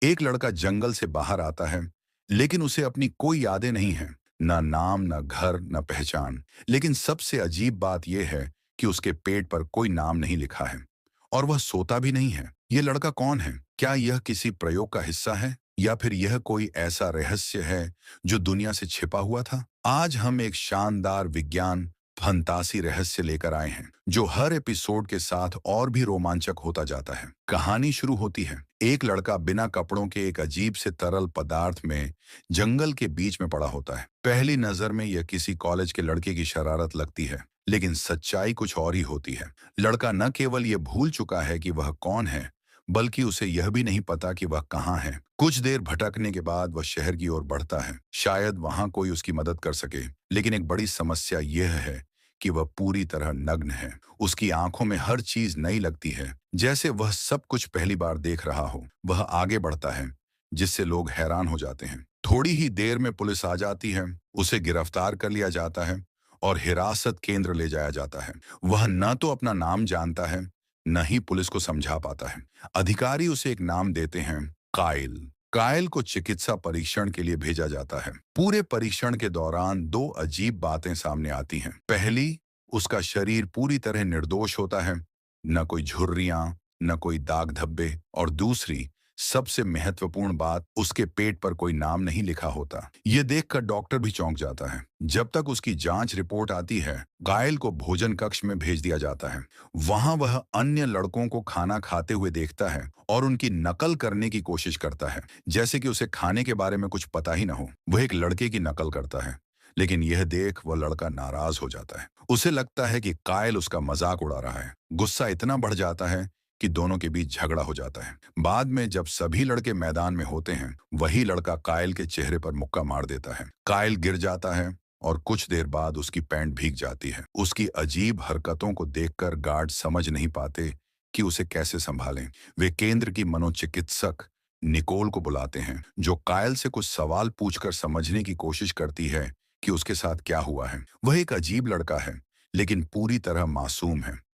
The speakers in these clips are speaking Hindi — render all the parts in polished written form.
एक लड़का जंगल से बाहर आता है, लेकिन उसे अपनी कोई यादें नहीं है, ना नाम, ना घर, ना पहचान। लेकिन सबसे अजीब बात यह है कि उसके पेट पर कोई नाम नहीं लिखा है और वह सोता भी नहीं है। यह लड़का कौन है? क्या यह किसी प्रयोग का हिस्सा है या फिर यह कोई ऐसा रहस्य है जो दुनिया से छिपा हुआ था? आज हम एक शानदार विज्ञान फंतासी रहस्य लेकर आए हैं जो हर एपिसोड के साथ और भी रोमांचक होता जाता है। कहानी शुरू होती है। एक लड़का बिना कपड़ों के एक अजीब से तरल पदार्थ में जंगल के बीच में पड़ा होता है। पहली नजर में यह किसी कॉलेज के लड़के की शरारत लगती है, लेकिन सच्चाई कुछ और ही होती है। लड़का न केवल ये भूल चुका है कि वह कौन है, बल्कि उसे यह भी नहीं पता कि वह कहाँ है। कुछ देर भटकने के बाद वह शहर की ओर बढ़ता है, शायद वहां कोई उसकी मदद कर सके। लेकिन एक बड़ी समस्या यह है कि वह पूरी तरह नग्न है। उसकी आंखों में हर चीज नई लगती है, जैसे वह सब कुछ पहली बार देख रहा हो। वह आगे बढ़ता है, जिससे लोग हैरान हो जाते हैं। थोड़ी ही देर में पुलिस आ जाती है, उसे गिरफ्तार कर लिया जाता है और हिरासत केंद्र ले जाया जाता है। वह न तो अपना नाम जानता है, न ही पुलिस को समझा पाता है। अधिकारी उसे एक नाम देते हैं, काइल। कायल को चिकित्सा परीक्षण के लिए भेजा जाता है। पूरे परीक्षण के दौरान दो अजीब बातें सामने आती हैं। पहली, उसका शरीर पूरी तरह निर्दोष होता है, न कोई झुर्रियां, न कोई दाग धब्बे। और दूसरी, सबसे महत्वपूर्ण बात, उसके पेट पर कोई नाम नहीं लिखा होता। ये देखकर डॉक्टर भी चौंक जाता है। जब तक उसकी जांच रिपोर्ट आती है, घायल को भोजन कक्ष में भेज दिया जाता है। वहां वह अन्य लड़कों को खाना खाते हुए देखता है और उनकी नकल करने की कोशिश करता है, जैसे कि उसे खाने के बारे में कुछ पता ही न हो। वह एक लड़के की नकल करता है, लेकिन यह देख वह लड़का नाराज हो जाता है। उसे लगता है कि कायल उसका मजाक उड़ा रहा है। गुस्सा इतना बढ़ जाता है कि दोनों के बीच झगड़ा हो जाता है। बाद में जब सभी लड़के मैदान में होते हैं, वही लड़का कायल के चेहरे पर मुक्का मार देता है। कायल गिर जाता है और कुछ देर बाद उसकी पैंट भीग जाती है। उसकी अजीब हरकतों को देखकर गार्ड समझ नहीं पाते कि उसे कैसे संभालें। वे केंद्र की मनोचिकित्सक निकोल को बुलाते हैं, जो कायल से कुछ सवाल पूछकर समझने की कोशिश करती है कि उसके साथ क्या हुआ है। वह एक अजीब लड़का है, लेकिन पूरी तरह मासूम है।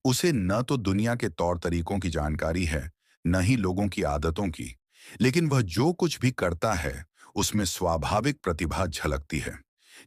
उसे न तो दुनिया के तौर तरीकों की जानकारी है, न ही लोगों की आदतों की। लेकिन वह जो कुछ भी करता है, उसमें स्वाभाविक प्रतिभा झलकती है।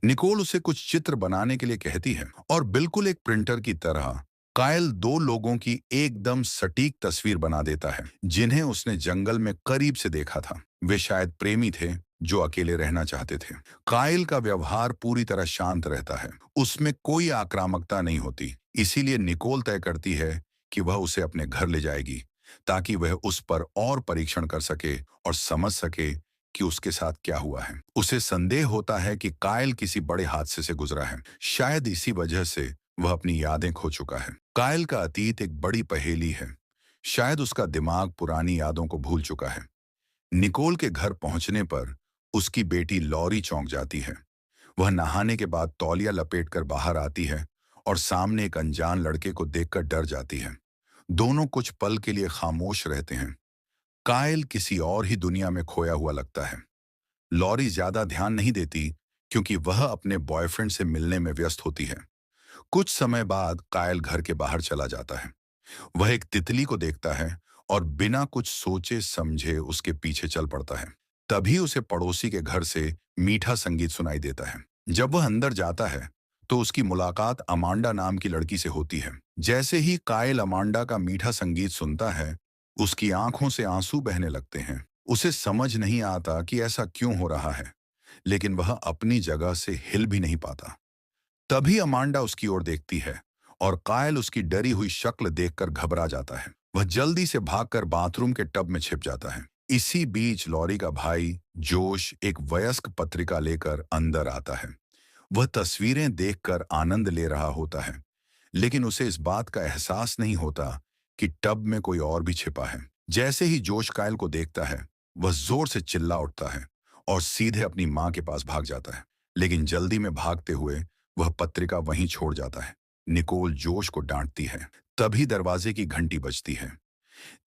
निकोल उसे कुछ चित्र बनाने के लिए कहती है और बिल्कुल एक प्रिंटर की तरह कायल दो लोगों की एकदम सटीक तस्वीर बना देता है, जिन्हें उसने जंगल में करीब से देखा था। वे शायद प्रेमी थे जो अकेले रहना चाहते थे। कायल का व्यवहार पूरी तरह शांत रहता है, उसमें कोई आक्रामकता नहीं होती। इसीलिए निकोल तय करती है कि वह उसे अपने घर ले जाएगी, ताकि वह उस पर और परीक्षण कर सके और समझ सके कि उसके साथ क्या हुआ है। उसे संदेह होता है कि कायल किसी बड़े हादसे से गुजरा है। शायद इसी वजह से वह अपनी यादें खो चुका है। कायल का अतीत एक बड़ी पहेली है। शायद उसका दिमाग पुरानी यादों को भूल चुका है। निकोल के घर पहुंचने पर उसकी बेटी लॉरी चौंक जाती है। वह नहाने के बाद तौलिया लपेटकर बाहर आती है और सामने एक अनजान लड़के को देखकर डर जाती है। दोनों कुछ पल के लिए खामोश रहते हैं। कायल किसी और ही दुनिया में खोया हुआ लगता है। लॉरी ज्यादा ध्यान नहीं देती, क्योंकि वह अपने बॉयफ्रेंड से मिलने में व्यस्त होती है। कुछ समय बाद कायल घर के बाहर चला जाता है। वह एक तितली को देखता है और बिना कुछ सोचे समझे उसके पीछे चल पड़ता है। तभी उसे पड़ोसी के घर से मीठा संगीत सुनाई देता है। जब वह अंदर जाता है, तो उसकी मुलाकात अमांडा नाम की लड़की से होती है। जैसे ही कायल अमांडा का मीठा संगीत सुनता है, उसकी आंखों से आंसू बहने लगते हैं। उसे समझ नहीं आता कि ऐसा क्यों हो रहा है, लेकिन वह अपनी जगह से हिल भी नहीं पाता। तभी अमांडा उसकी ओर देखती है और कायल उसकी डरी हुई शक्ल देखकर घबरा जाता है। वह जल्दी से भागकर बाथरूम के टब में छिप जाता है। इसी बीच लॉरी का भाई जोश एक वयस्क पत्रिका लेकर अंदर आता है। वह तस्वीरें देखकर आनंद ले रहा होता है, लेकिन उसे इस बात का एहसास नहीं होता कि टब में कोई और भी छिपा है। जैसे ही जोश कायल को देखता है, वह जोर से चिल्ला उठता है और सीधे अपनी मां के पास भाग जाता है। लेकिन जल्दी में भागते हुए वह पत्रिका वहीं छोड़ जाता है। निकोल जोश को डांटती है। तभी दरवाजे की घंटी बजती है।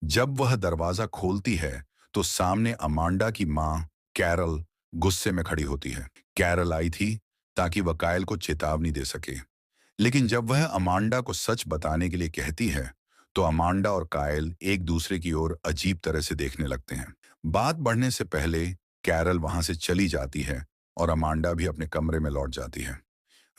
जब वह दरवाजा खोलती है, तो सामने अमांडा की मां कैरल गुस्से में खड़ी होती है। कैरल आई थी ताकि वह कायल को चेतावनी दे सके, लेकिन जब वह अमांडा को सच बताने के लिए कहती है, तो अमांडा और कायल एक दूसरे की ओर अजीब तरह से देखने लगते हैं। बात बढ़ने से पहले कैरल वहां से चली जाती है और अमांडा भी अपने कमरे में लौट जाती है।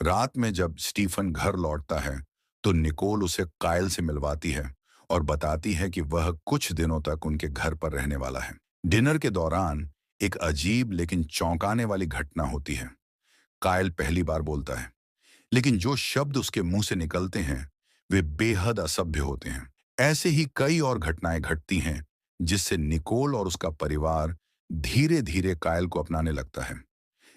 रात में जब स्टीफन घर लौटता है तो निकोल उसे कायल से मिलवाती है और बताती है कि वह कुछ दिनों तक उनके घर पर रहने वाला है। डिनर के दौरान एक अजीब लेकिन चौंकाने वाली घटना होती है। कायल पहली बार बोलता है, लेकिन जो शब्द उसके मुंह से निकलते हैं वे बेहद असभ्य होते हैं। ऐसे ही कई और घटनाएं घटती हैं जिससे निकोल और उसका परिवार धीरे धीरे कायल को अपनाने लगता है।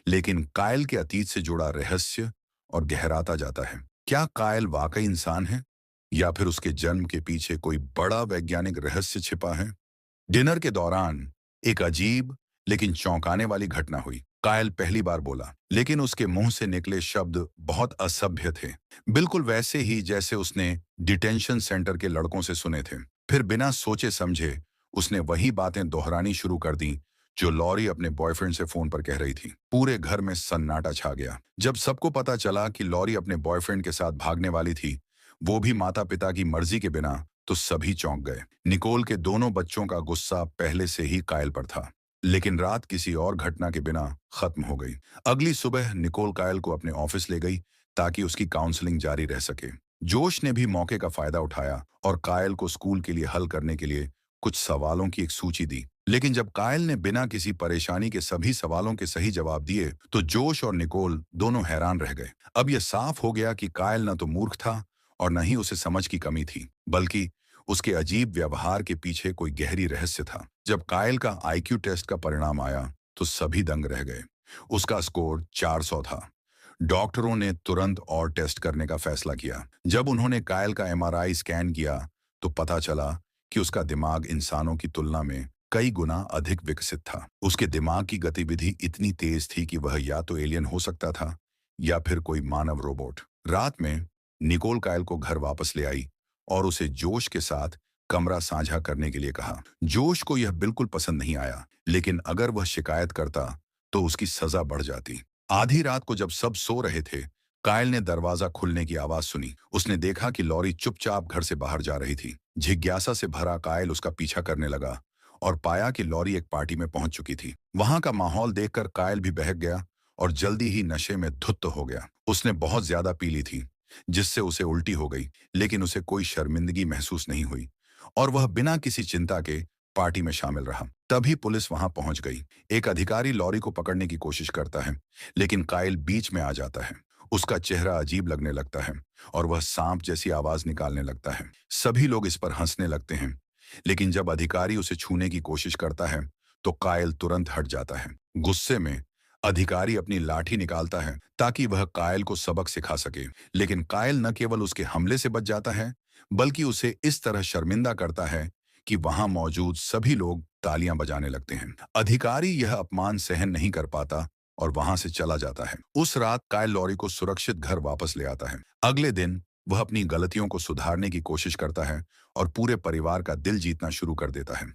लेकिन कायल के अतीत से जुड़ा रहस्य और गहराता जाता है। क्या कायल वाकई इंसान है या फिर उसके जन्म के पीछे कोई बड़ा वैज्ञानिक रहस्य छिपा है? डिनर के दौरान एक अजीब लेकिन चौंकाने वाली घटना हुई। कायल पहली बार बोला, लेकिन उसके मुंह से निकले शब्द बहुत असभ्य थे, बिल्कुल वैसे ही जैसे उसने डिटेंशन सेंटर के लड़कों से सुने थे। फिर बिना सोचे समझे उसने वही बातें दोहरानी शुरू कर दी जो लॉरी अपने बॉयफ्रेंड से फोन पर कह रही थी। पूरे घर में सन्नाटा छा गया। जब सबको पता चला कि लॉरी अपने बॉयफ्रेंड के साथ भागने वाली थी, वो भी माता पिता की मर्जी के बिना, तो सभी चौंक गए। निकोल के दोनों बच्चों का गुस्सा पहले से ही कायल पर था, लेकिन रात किसी और घटना के बिना खत्म हो गई। अगली सुबह निकोल कायल को अपने ऑफिस ले गई ताकि उसकी काउंसलिंग जारी रह सके। जोश ने भी मौके का फायदा उठाया और कायल को स्कूल के लिए हल करने के लिए कुछ सवालों की एक सूची दी। लेकिन जब कायल ने बिना किसी परेशानी के सभी सवालों के सही जवाब दिए तो जोश और निकोल दोनों हैरान रह गए। अब यह साफ हो गया कि कायल न तो मूर्ख था और न ही उसे समझ की कमी थी, बल्कि उसके अजीब व्यवहार के पीछे कोई गहरी रहस्य था। जब कायल का आईक्यू टेस्ट का परिणाम आया तो सभी दंग रह गए। उसका स्कोर 400 था। डॉक्टरों ने तुरंत और टेस्ट करने का फैसला किया। जब उन्होंने कायल का एमआरआई स्कैन किया तो पता चला कि उसका दिमाग इंसानों की तुलना में कई गुना अधिक विकसित था। उसके दिमाग की गतिविधि इतनी तेज थी कि वह या तो एलियन हो सकता था या फिर कोई मानव रोबोट। रात में निकोल कायल को घर वापस ले आई और उसे जोश के साथ कमरा साझा करने के लिए कहा। जोश को यह बिल्कुल पसंद नहीं आया, लेकिन अगर वह शिकायत करता तो उसकी सजा बढ़ जाती। आधी रात को जब सब सो रहे थे, कायल ने दरवाजा खुलने की आवाज सुनी। उसने देखा कि लॉरी चुपचाप घर से बाहर जा रही थी। जिज्ञासा से भरा कायल उसका पीछा करने लगा और पाया कि लॉरी एक पार्टी में पहुंच चुकी थी। वहां का माहौल देखकर कायल भी बहक गया और जल्दी ही नशे में धुत हो गया। उसने बहुत ज्यादा पी ली थी, जिससे उसे उल्टी हो गई, लेकिन उसे कोई शर्मिंदगी महसूस नहीं हुई और वह बिना किसी चिंता के पार्टी में शामिल रहा। तभी पुलिस वहां पहुंच गई। एक अधिकारी लॉरी को पकड़ने की कोशिश करता है, लेकिन कायल बीच में आ जाता है। उसका चेहरा अजीब लगने लगता है और वह सांप जैसी आवाज निकालने लगता है। सभी लोग इस पर हंसने लगते हैं, लेकिन जब अधिकारी उसे छूने की कोशिश करता है तो कायल तुरंत हट जाता है। गुस्से में अधिकारी अपनी लाठी निकालता है ताकि वह कायल को सबक सिखा सके, लेकिन कायल न केवल उसके हमले से बच जाता है, बल्कि उसे इस तरह शर्मिंदा करता है कि वहां मौजूद सभी लोग तालियां बजाने लगते हैं। अधिकारी यह अपमान सहन नहीं कर पाता और वहां से चला जाता है। उस रात कायल लॉरी को सुरक्षित घर वापस ले आता है। अगले दिन वह अपनी गलतियों को सुधारने की कोशिश करता है और पूरे परिवार का दिल जीतना शुरू कर देता है।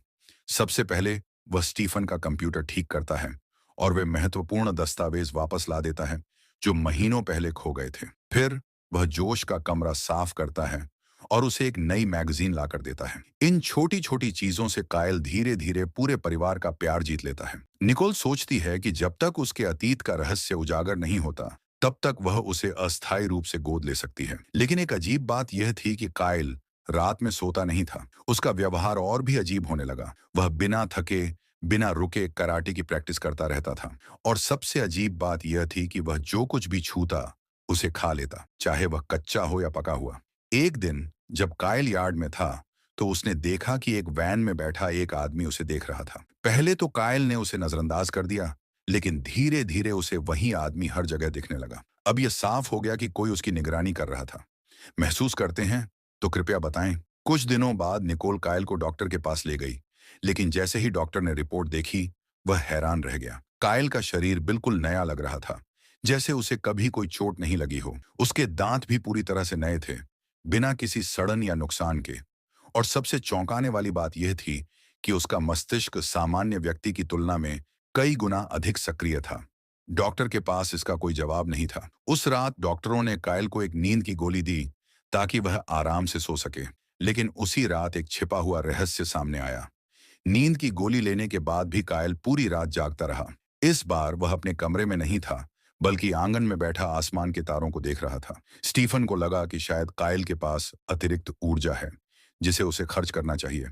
सबसे पहले वह स्टीफन का कंप्यूटर ठीक करता है और वे महत्वपूर्ण दस्तावेज वापस ला देता है जो महीनों पहले खो गए थे। फिर वह जोश का कमरा साफ करता है और उसे एक नई मैगजीन लाकर देता है। इन छोटी छोटी चीजों से कायल धीरे धीरे पूरे परिवार का प्यार जीत लेता है। निकोल सोचती है कि जब तक उसके अतीत का रहस्य उजागर नहीं होता, तब तक वह उसे अस्थायी रूप से गोद ले सकती है। लेकिन एक अजीब बात यह थी कि कायल रात में सोता नहीं था। उसका व्यवहार और भी अजीब होने लगा। वह बिना थके, बिना रुके कराटे की प्रैक्टिस करता रहता था और सबसे अजीब बात यह थी कि वह जो कुछ भी छूता उसे खा लेता, चाहे वह कच्चा हो या पका हुआ। एक दिन जब कायल यार्ड में था तो उसने देखा कि एक वैन में बैठा एक आदमी उसे देख रहा था। पहले तो कायल ने उसे नजरअंदाज कर दिया, लेकिन धीरे धीरे उसे वही आदमी हर जगह दिखने लगा। अब यह साफ हो गया कि कोई उसकी निगरानी कर रहा था। महसूस करते हैं तो कृपया बताएं। कुछ दिनों बाद निकोल कायल को डॉक्टर के पास ले गई, लेकिन जैसे ही डॉक्टर ने रिपोर्ट देखी, वह हैरान रह गया। कायल का शरीर बिल्कुल नया लग रहा था, जैसे उसे कभी कोई चोट नहीं लगी हो। उसके दांत भी पूरी तरह से नए थे, बिना किसी सड़न या नुकसान के। और सबसे चौंकाने वाली बात यह थी कि उसका मस्तिष्क सामान्य व्यक्ति की तुलना में कई गुना अधिक सक्रिय था। डॉक्टर के पास इसका कोई जवाब नहीं था। उस रात डॉक्टरों ने कायल को एक नींद की गोली दी ताकि वह आराम से सो सके, लेकिन उसी रात एक छिपा हुआ रहस्य सामने आया। नींद की गोली लेने के बाद भी कायल पूरी रात जागता रहा। इस बार वह अपने कमरे में नहीं था, बल्कि आंगन में बैठा आसमान के तारों को देख रहा था। स्टीफन को लगा कि शायद कायल के पास अतिरिक्त ऊर्जा है, जिसे उसे खर्च करना चाहिए।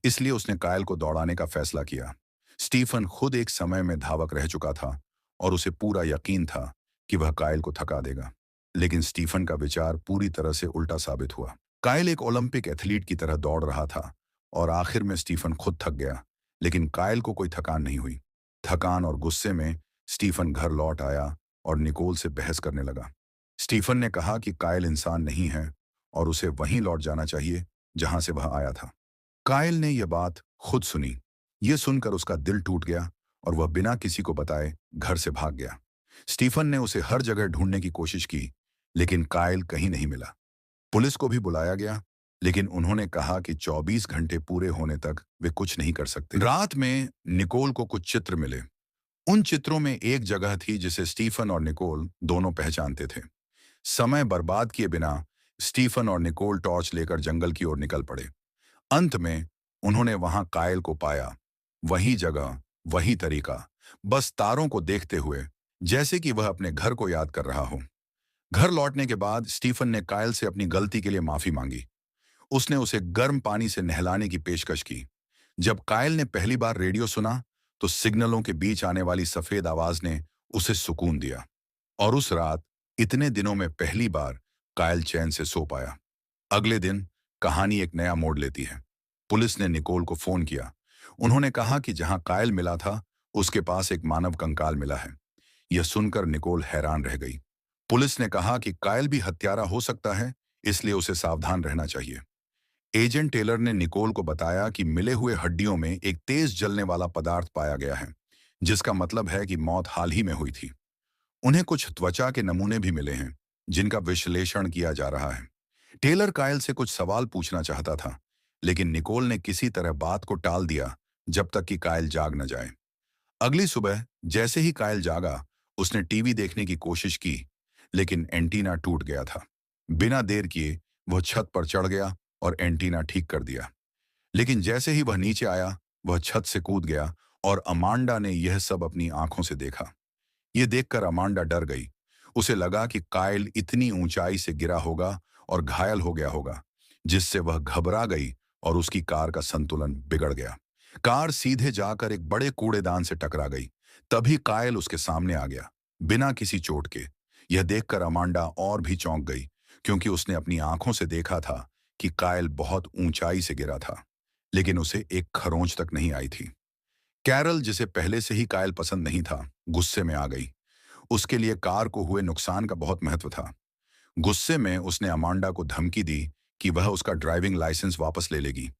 इसलिए उसने कायल को दौड़ाने का फैसला किया। स्टीफन खुद एक समय में धावक रह चुका था और उसे पूरा यकीन था कि वह कायल को थका देगा। लेकिन स्टीफन का विचार पूरी तरह से उल्टा साबित हुआ। कायल एक ओलंपिक एथलीट की तरह दौड़ रहा था और आखिर में स्टीफन खुद थक गया, लेकिन कायल को कोई थकान नहीं हुई। थकान और गुस्से में स्टीफन घर लौट आया और निकोल से बहस करने लगा। स्टीफन ने कहा कि कायल इंसान नहीं है और उसे वहीं लौट जाना चाहिए जहां से वह आया था। कायल ने यह बात खुद सुनी। यह सुनकर उसका दिल टूट गया और वह बिना किसी को बताए घर से भाग गया। स्टीफन ने उसे हर जगह ढूंढने की कोशिश की, लेकिन कायल कहीं नहीं मिला। पुलिस को भी बुलाया गया, लेकिन उन्होंने कहा कि 24 घंटे पूरे होने तक वे कुछ नहीं कर सकते। रात में निकोल को कुछ चित्र मिले। उन चित्रों में एक जगह थी जिसे स्टीफन और निकोल दोनों पहचानते थे। समय बर्बाद किए बिना स्टीफन और निकोल टॉर्च लेकर जंगल की ओर निकल पड़े। अंत में उन्होंने वहां कायल को पाया। वही जगह, वही तरीका, बस तारों को देखते हुए, जैसे कि वह अपने घर को याद कर रहा हो। घर लौटने के बाद स्टीफन ने कायल से अपनी गलती के लिए माफी मांगी। उसने उसे गर्म पानी से नहलाने की पेशकश की। जब कायल ने पहली बार रेडियो सुना, तो सिग्नलों के बीच आने वाली सफेद आवाज ने उसे सुकून दिया। और उस रात इतने दिनों में पहली बार कायल चैन से सो पाया। अगले दिन कहानी एक नया मोड़ लेती है। पुलिस ने निकोल को फोन किया। उन्होंने कहा कि जहां कायल मिला था, उसके पास एक मानव कंकाल मिला है। यह सुनकर निकोल हैरान रह गई। पुलिस ने कहा कि कायल भी हत्यारा हो सकता है, इसलिए उसे सावधान रहना चाहिए। एजेंट टेलर ने निकोल को बताया कि मिले हुए हड्डियों में एक तेज जलने वाला पदार्थ पाया गया है, जिसका मतलब है कि मौत हाल ही में हुई थी। उन्हें कुछ त्वचा के नमूने भी मिले हैं, जिनका विश्लेषण किया जा रहा है। टेलर कायल से कुछ सवाल पूछना चाहता था, लेकिन निकोल ने किसी तरह बात को टाल दिया जब तक कि कायल जाग न जाए। अगली सुबह जैसे ही कायल जागा, उसने टीवी देखने की कोशिश की, लेकिन एंटीना टूट गया था। बिना देर किए वह छत पर चढ़ गया और एंटीना ठीक कर दिया। लेकिन जैसे ही वह नीचे आया, वह छत से कूद गया और अमांडा ने यह सब अपनी आंखों से देखा। यह देखकर अमांडा डर गई। उसे लगा कि कायल इतनी ऊंचाई से गिरा होगा और घायल हो गया होगा, जिससे वह घबरा गई और उसकी कार का संतुलन बिगड़ गया। कार सीधे जाकर एक बड़े कूड़ेदान से टकरा गई। तभी कायल उसके सामने आ गया, बिना किसी चोट के। यह देखकर अमांडा और भी चौंक गई, क्योंकि उसने अपनी आंखों से देखा था कि कायल बहुत ऊंचाई से गिरा था, लेकिन उसे एक खरोंच तक नहीं आई थी। कैरल, जिसे पहले से ही कायल पसंद नहीं था, गुस्से में आ गई। उसके लिए कार को हुए नुकसान का बहुत महत्व था। गुस्से में उसने अमांडा को धमकी दी कि वह उसका ड्राइविंग लाइसेंस वापस ले लेगी।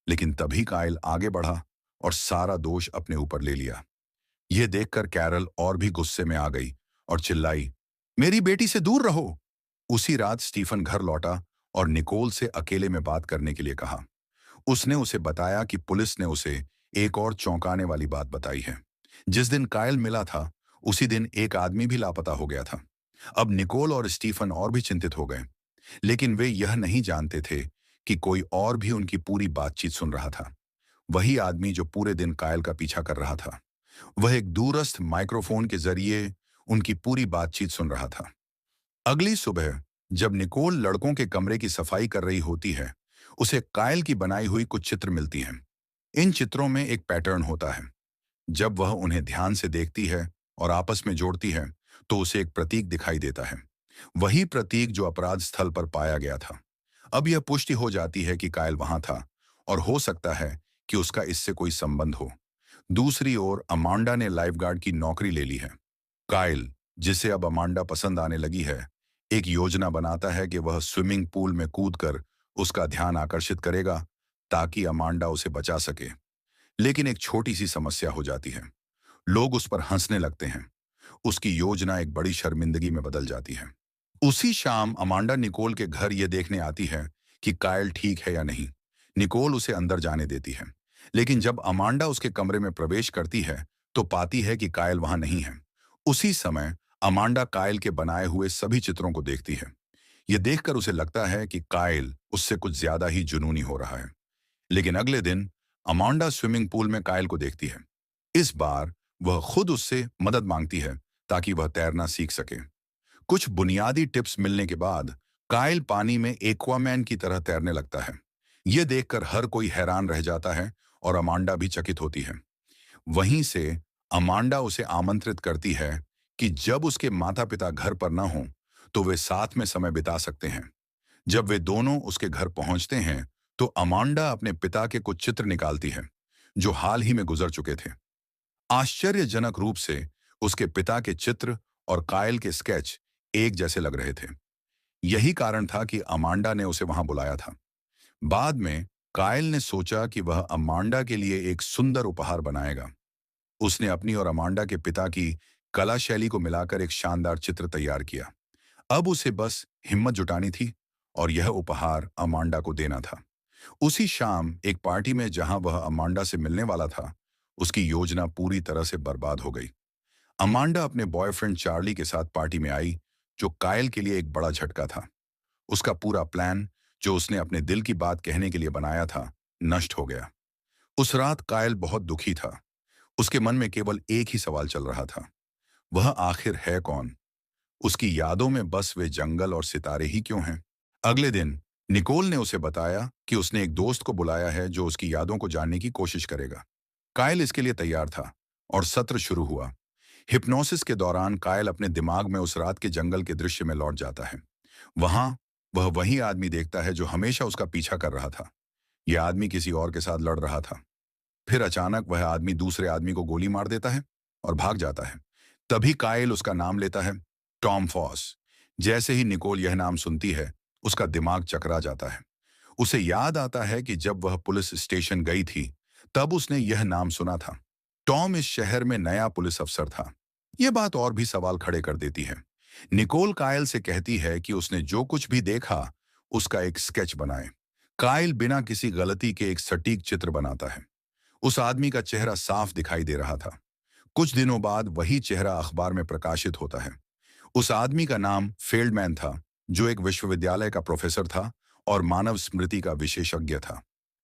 लेकिन तभी कायल आगे बढ़ा और सारा दोष अपने ऊपर ले लिया। यह देखकर कैरल और भी गुस्से में आ गई और चिल्लाई, मेरी बेटी से दूर रहो। उसी रात स्टीफन घर लौटा और निकोल से अकेले में बात करने के लिए कहा। उसने उसे बताया कि पुलिस ने उसे एक और चौंकाने वाली बात बताई है। जिस दिन कायल मिला था, उसी दिन एक आदमी भी लापता हो गया था। अब निकोल और स्टीफन और भी चिंतित हो गए, लेकिन वे यह नहीं जानते थे कि कोई और भी उनकी पूरी बातचीत सुन रहा था। वही आदमी जो पूरे दिन कायल का पीछा कर रहा था। वह एक दूरस्थ माइक्रोफोन के जरिए उनकी पूरी बातचीत सुन रहा था। अगली सुबह जब निकोल लड़कों के कमरे की सफाई कर रही होती है, उसे कायल की बनाई हुई कुछ चित्र मिलती हैं। इन चित्रों में एक पैटर्न होता है। जब वह उन्हें ध्यान से देखती है और आपस में जोड़ती है, तो उसे एक प्रतीक दिखाई देता है। वही प्रतीक जो अपराध स्थल पर पाया गया था। अब यह पुष्टि हो जाती है कि कायल वहां था और हो सकता है कि उसका इससे कोई संबंध हो। दूसरी ओर अमांडा ने लाइफगार्ड की नौकरी ले ली है। कायल, जिसे अब अमांडा पसंद आने लगी है, एक योजना बनाता है कि वह स्विमिंग पूल में कूदकर उसका ध्यान आकर्षित करेगा ताकि अमांडा उसे बचा सके। लेकिन एक छोटी सी समस्या हो जाती है। लोग उस पर हंसने लगते हैं। उसकी योजना एक बड़ी शर्मिंदगी में बदल जाती है। उसी शाम अमांडा निकोल के घर ये देखने आती है कि कायल ठीक है या नहीं। निकोल उसे अंदर जाने देती है, लेकिन जब अमांडा उसके कमरे में प्रवेश करती है, तो पाती है कि कायल वहां नहीं है। उसी समय अमांडा कायल के बनाए हुए सभी चित्रों को देखती है। यह देखकर उसे लगता है कि कायल उससे कुछ ज्यादा ही जुनूनी हो रहा है। लेकिन अगले दिन अमांडा स्विमिंग पूल में कायल को देखती है। इस बार वह खुद उससे मदद मांगती है ताकि वह तैरना सीख सके। कुछ बुनियादी टिप्स मिलने के बाद कायल पानी में एक्वामैन की तरह तैरने लगता है। यह देखकर हर कोई हैरान रह जाता है और अमांडा भी चकित होती है। वहीं से अमांडा उसे आमंत्रित करती है कि जब उसके माता पिता घर पर न हों तो वे साथ में समय बिता सकते हैं। जब वे दोनों उसके घर पहुंचते हैं तो अमांडा अपने पिता के कुछ चित्र निकालती है जो हाल ही में गुजर चुके थे। आश्चर्यजनक रूप से उसके पिता के चित्र और कायल के स्केच एक जैसे लग रहे थे। यही कारण था कि अमांडा ने उसे वहां बुलाया था। बाद में कायल ने सोचा कि वह अमांडा के लिए एक सुंदर उपहार बनाएगा। उसने अपनी और अमांडा के पिता की कला शैली को मिलाकर एक शानदार चित्र तैयार किया। अब उसे बस हिम्मत जुटानी थी और यह उपहार अमांडा को देना था। उसी शाम एक पार्टी में जहां वह अमांडा से मिलने वाला था, उसकी योजना पूरी तरह से बर्बाद हो गई। अमांडा अपने बॉयफ्रेंड चार्ली के साथ पार्टी में आई, जो कायल के लिए एक बड़ा झटका था। उसका पूरा प्लान, जो उसने अपने दिल की बात कहने के लिए बनाया था, नष्ट हो गया। उस रात कायल बहुत दुखी था। उसके मन में केवल एक ही सवाल चल रहा था, वह आखिर है कौन? उसकी यादों में बस वे जंगल और सितारे ही क्यों हैं? अगले दिन निकोल ने उसे बताया कि उसने एक दोस्त को बुलाया है जो उसकी यादों को जानने की कोशिश करेगा। कायल इसके लिए तैयार था और सत्र शुरू हुआ। हिप्नोसिस के दौरान कायल अपने दिमाग में उस रात के जंगल के दृश्य में लौट जाता है। वहां वह वही आदमी देखता है जो हमेशा उसका पीछा कर रहा था। यह आदमी किसी और के साथ लड़ रहा था। फिर अचानक वह आदमी दूसरे आदमी को गोली मार देता है और भाग जाता है। तभी कायल उसका नाम लेता है, टॉम फॉस। जैसे ही निकोल यह नाम सुनती है, उसका दिमाग चकरा जाता है। उसे याद आता है कि जब वह पुलिस स्टेशन गई थी, तब उसने यह नाम सुना था। टॉम इस शहर में नया पुलिस अफसर था। यह बात और भी सवाल खड़े कर देती है। निकोल कायल से कहती है कि उसने जो कुछ भी देखा, उसका एक स्केच बनाए। कायल बिना किसी गलती के एक सटीक चित्र बनाता है। उस आदमी का चेहरा साफ दिखाई दे रहा था। कुछ दिनों बाद वही चेहरा अखबार में प्रकाशित होता है। उस आदमी का नाम फेल्डमैन था, जो एक विश्वविद्यालय का प्रोफेसर था और मानव स्मृति का विशेषज्ञ था।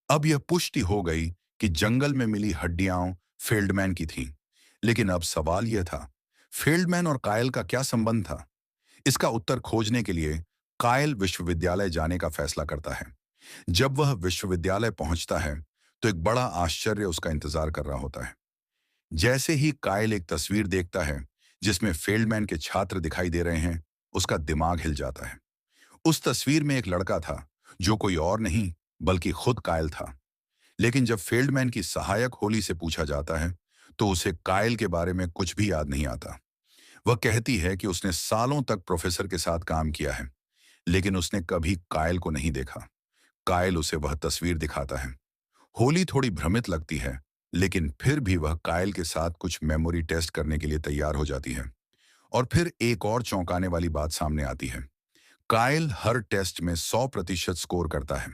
अब यह पुष्टि हो गई कि जंगल में मिली हड्डियां फेल्डमैन की थीं। लेकिन अब सवाल यह था, फेल्डमैन और कायल का क्या संबंध था? इसका उत्तर खोजने के लिए कायल विश्वविद्यालय जाने का फैसला करता है। जब वह विश्वविद्यालय पहुंचता है, तो एक बड़ा आश्चर्य उसका इंतजार कर रहा होता है। जैसे ही कायल एक तस्वीर देखता है जिसमें फेल्डमैन के छात्र दिखाई दे रहे हैं, उसका दिमाग हिल जाता है। उस तस्वीर में एक लड़का था जो कोई और नहीं बल्कि खुद कायल था। लेकिन जब फेल्डमैन की सहायक होली से पूछा जाता है तो उसे कायल के बारे में कुछ भी याद नहीं आता। वह कहती है कि उसने सालों तक प्रोफेसर के साथ काम किया है, लेकिन उसने कभी कायल को नहीं देखा। कायल उसे वह तस्वीर दिखाता है। होली थोड़ी भ्रमित लगती है, लेकिन फिर भी वह कायल के साथ कुछ मेमोरी टेस्ट करने के लिए तैयार हो जाती है। और फिर एक और चौंकाने वाली बात सामने आती है। कायल हर टेस्ट में 100% स्कोर करता है।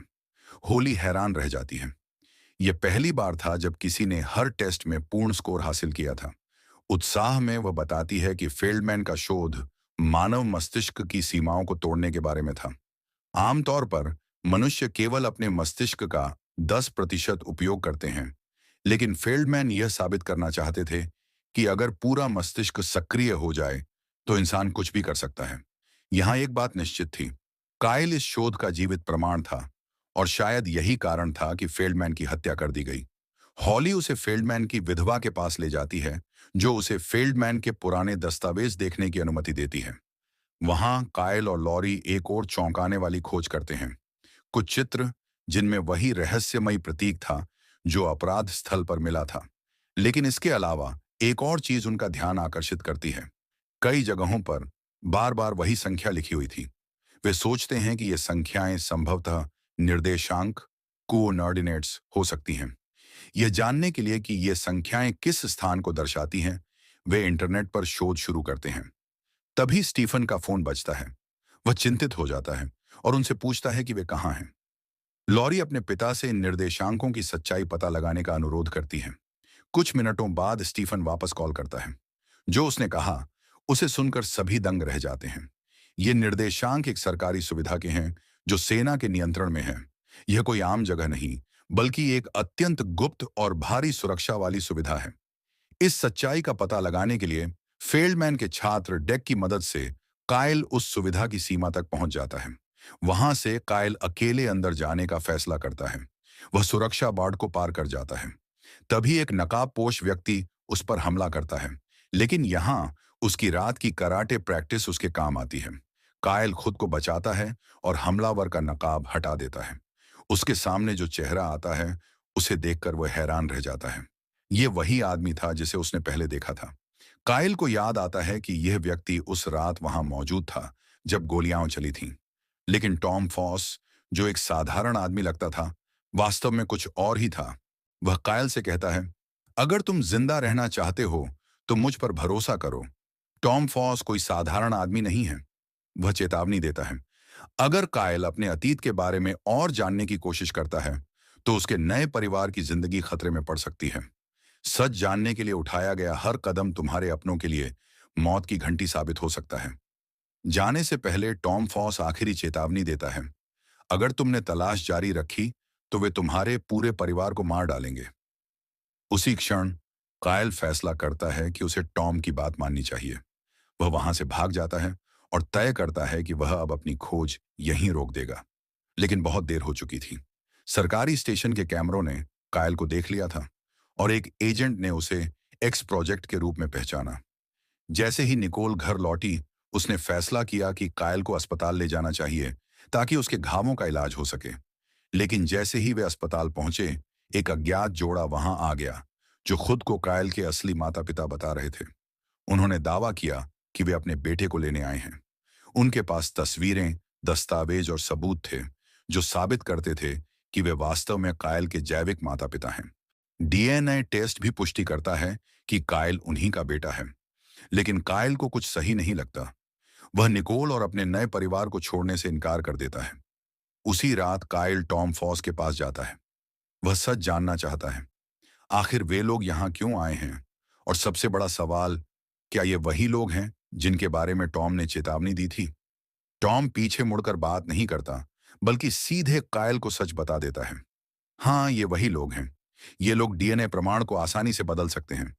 होली हैरान रह जाती है। यह पहली बार था जब किसी ने हर टेस्ट में पूर्ण स्कोर हासिल किया था। उत्साह में वह बताती है कि फेल्डमैन का शोध मानव मस्तिष्क की सीमाओं को तोड़ने के बारे में था। आमतौर पर मनुष्य केवल अपने मस्तिष्क का 10% उपयोग करते हैं, लेकिन फेल्डमैन यह साबित करना चाहते थे कि अगर पूरा मस्तिष्क सक्रिय हो जाए तो इंसान कुछ भी कर सकता है। यहाँ एक बात निश्चित थी, कायल इस शोध का जीवित प्रमाण था और शायद यही कारण था कि फेल्डमैन की हत्या कर दी गई। हॉली उसे फेल्डमैन की विधवा के पास ले जाती है, जो उसे फेल्डमैन के पुराने दस्तावेज देखने की अनुमति देती है। वहां कायल और लॉरी एक और चौंकाने वाली खोज करते हैं। कुछ चित्र जिनमें वही रहस्यमयी प्रतीक था जो अपराध स्थल पर मिला था। लेकिन इसके अलावा एक और चीज उनका ध्यान आकर्षित करती है। कई जगहों पर बार बार वही संख्या लिखी हुई थी। वे सोचते हैं कि ये संख्याएं संभवतः निर्देशांक कोऑर्डिनेट्स हो सकती हैं। यह जानने के लिए कि ये संख्याएं किस स्थान को दर्शाती हैं, वे इंटरनेट पर शोध शुरू करते हैं। तभी स्टीफन का फोन बजता है। वह चिंतित हो जाता है और उनसे पूछता है कि वे कहाँ हैं। लॉरी अपने पिता से इन निर्देशांकों की सच्चाई पता लगाने का अनुरोध करती है। कुछ मिनटों बाद स्टीफन वापस कॉल करता है। जो उसने कहा, उसे सुनकर सभी दंग रह जाते हैं। ये निर्देशांक एक सरकारी सुविधा के हैं जो सेना के नियंत्रण में है। यह कोई आम जगह नहीं, बल्कि एक अत्यंत गुप्त और भारी सुरक्षा वाली सुविधा है। इस सच्चाई का पता लगाने के लिए फेल्डमैन के छात्र डेक की मदद से काइल उस सुविधा की सीमा तक पहुंच जाता है। वहां से काइल अकेले अंदर जाने का फैसला करता है। वह सुरक्षा बाड़ को पार कर जाता है। तभी एक नकाबपोश व्यक्ति उस पर हमला करता है। लेकिन यहाँ उसकी रात की कराटे प्रैक्टिस उसके काम आती है। कायल खुद को बचाता है और हमलावर का नकाब हटा देता है। उसके सामने जो चेहरा आता है, उसे देखकर वह हैरान रह जाता है। ये वही आदमी था जिसे उसने पहले देखा था। कायल को याद आता है कि यह व्यक्ति उस रात वहां मौजूद था जब गोलियां चली थीं। लेकिन टॉम फॉस, जो एक साधारण आदमी लगता था, वास्तव में कुछ और ही था। वह कायल से कहता है, अगर तुम जिंदा रहना चाहते हो तो मुझ पर भरोसा करो। टॉम फॉस कोई साधारण आदमी नहीं है। वह चेतावनी देता है, अगर कायल अपने अतीत के बारे में और जानने की कोशिश करता है तो उसके नए परिवार की जिंदगी खतरे में पड़ सकती है। सच जानने के लिए उठाया गया हर कदम तुम्हारे अपनों के लिए मौत की घंटी साबित हो सकता है। जाने से पहले टॉम फॉस आखिरी चेतावनी देता है, अगर तुमने तलाश जारी रखी तो वे तुम्हारे पूरे परिवार को मार डालेंगे। उसी क्षण कायल फैसला करता है कि उसे टॉम की बात माननी चाहिए। वह वहां से भाग जाता है और तय करता है कि वह अब अपनी खोज यहीं रोक देगा। लेकिन बहुत देर हो चुकी थी। सरकारी स्टेशन के कैमरों ने कायल को देख लिया था और एक एजेंट ने उसे एक्स प्रोजेक्ट के रूप में पहचाना। जैसे ही निकोल घर लौटी, उसने फैसला किया कि कायल को अस्पताल ले जाना चाहिए ताकि उसके घावों का इलाज हो सके। लेकिन जैसे ही वे अस्पताल पहुंचे, एक अज्ञात जोड़ा वहां आ गया जो खुद को कायल के असली माता पिता बता रहे थे। उन्होंने दावा किया कि वे अपने बेटे को लेने आए हैं। उनके पास तस्वीरें, दस्तावेज और सबूत थे जो साबित करते थे कि वे वास्तव में कायल के जैविक माता पिता हैं। डीएनए टेस्ट भी पुष्टि करता है कि कायल उन्हीं का बेटा है। लेकिन कायल को कुछ सही नहीं लगता। वह निकोल और अपने नए परिवार को छोड़ने से इनकार कर देता है। उसी रात कायल टॉम फॉस के पास जाता है। वह सच जानना चाहता है, आखिर वे लोग यहाँ क्यों आए हैं? और सबसे बड़ा सवाल, क्या ये वही लोग हैं जिनके बारे में टॉम ने चेतावनी दी थी? टॉम पीछे मुड़कर बात नहीं करता, बल्कि सीधे कायल को सच बता देता है। हाँ, ये वही लोग हैं। ये लोग डीएनए प्रमाण को आसानी से बदल सकते हैं।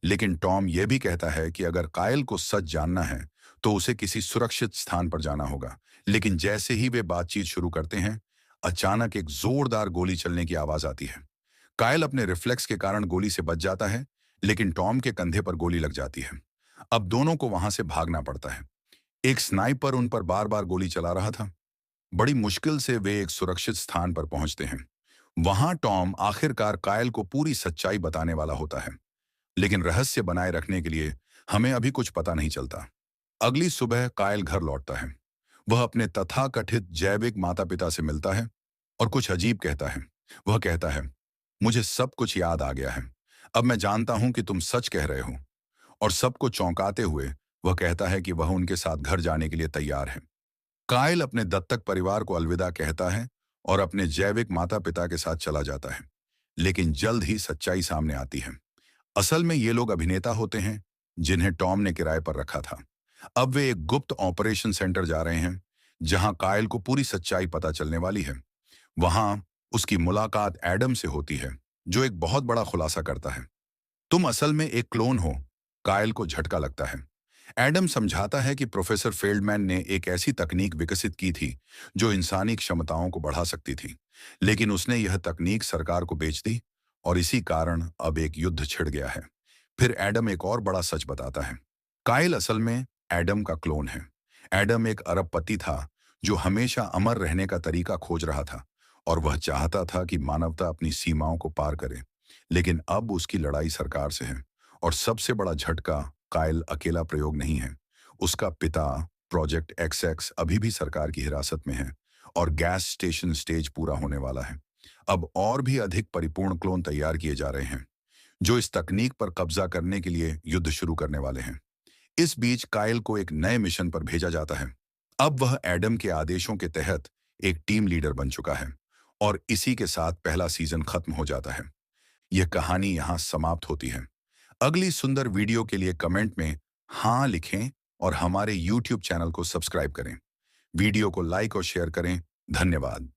लेकिन टॉम यह भी कहता है कि अगर कायल को सच जानना है तो उसे किसी सुरक्षित स्थान पर जाना होगा। लेकिन जैसे ही वे बातचीत शुरू करते हैं, अचानक एक जोरदार गोली चलने की आवाज आती है। कायल अपने रिफ्लेक्स के कारण गोली से बच जाता है, लेकिन टॉम के कंधे पर गोली लग जाती है। अब दोनों को वहां से भागना पड़ता है। एक स्नाइपर उन पर बार बार गोली चला रहा था। बड़ी मुश्किल से वे एक सुरक्षित स्थान पर पहुंचते हैं। वहां टॉम आखिरकार कायल को पूरी सच्चाई बताने वाला होता है। लेकिन रहस्य बनाए रखने के लिए हमें अभी कुछ पता नहीं चलता। अगली सुबह कायल घर लौटता है। वह अपने तथाकथित जैविक माता पिता से मिलता है और कुछ अजीब कहता है। वह कहता है, मुझे सब कुछ याद आ गया है। अब मैं जानता हूं कि तुम सच कह रहे हो। और सबको चौंकाते हुए वह कहता है कि वह उनके साथ घर जाने के लिए तैयार है। कायल अपने दत्तक परिवार को अलविदा कहता है और अपने जैविक माता पिता के साथ चला जाता है। लेकिन जल्द ही सच्चाई सामने आती है। असल में ये लोग अभिनेता होते हैं जिन्हें टॉम ने किराए पर रखा था। अब वे एक गुप्त ऑपरेशन सेंटर जा रहे हैं जहां कायल को पूरी सच्चाई पता चलने वाली है। वहां उसकी मुलाकात एडम से होती है, जो एक बहुत बड़ा खुलासा करता है, तुम असल में एक क्लोन हो। कायल को झटका लगता है। एडम समझाता है कि प्रोफेसर फेल्डमैन ने एक ऐसी तकनीक विकसित की थी जो इंसानी क्षमताओं को बढ़ा सकती थी। लेकिन उसने यह तकनीक सरकार को बेच दी और इसी कारण अब एक युद्ध छिड़ गया है। फिर एडम एक और बड़ा सच बताता है। कायल असल में एडम का क्लोन है। एडम एक अरबपति था जो हमेशा अमर रहने का तरीका खोज रहा था और वह चाहता था कि मानवता अपनी सीमाओं को पार करे। लेकिन अब उसकी लड़ाई सरकार से है। और सबसे बड़ा झटका, कायल अकेला प्रयोग नहीं है। उसका पिता प्रोजेक्ट XX अभी भी सरकार की हिरासत में है और गैस स्टेशन स्टेज पूरा होने वाला है। अब और भी अधिक परिपूर्ण क्लोन तैयार किए जा रहे हैं जो इस तकनीक पर कब्जा करने के लिए युद्ध शुरू करने वाले हैं। इस बीच कायल को एक नए मिशन पर भेजा जाता है। अब वह एडम के आदेशों के तहत एक टीम लीडर बन चुका है और इसी के साथ पहला सीजन खत्म हो जाता है। यह कहानी यहाँ समाप्त होती है। अगली सुंदर वीडियो के लिए कमेंट में हाँ लिखें और हमारे YouTube चैनल को सब्सक्राइब करें। वीडियो को लाइक और शेयर करें। धन्यवाद।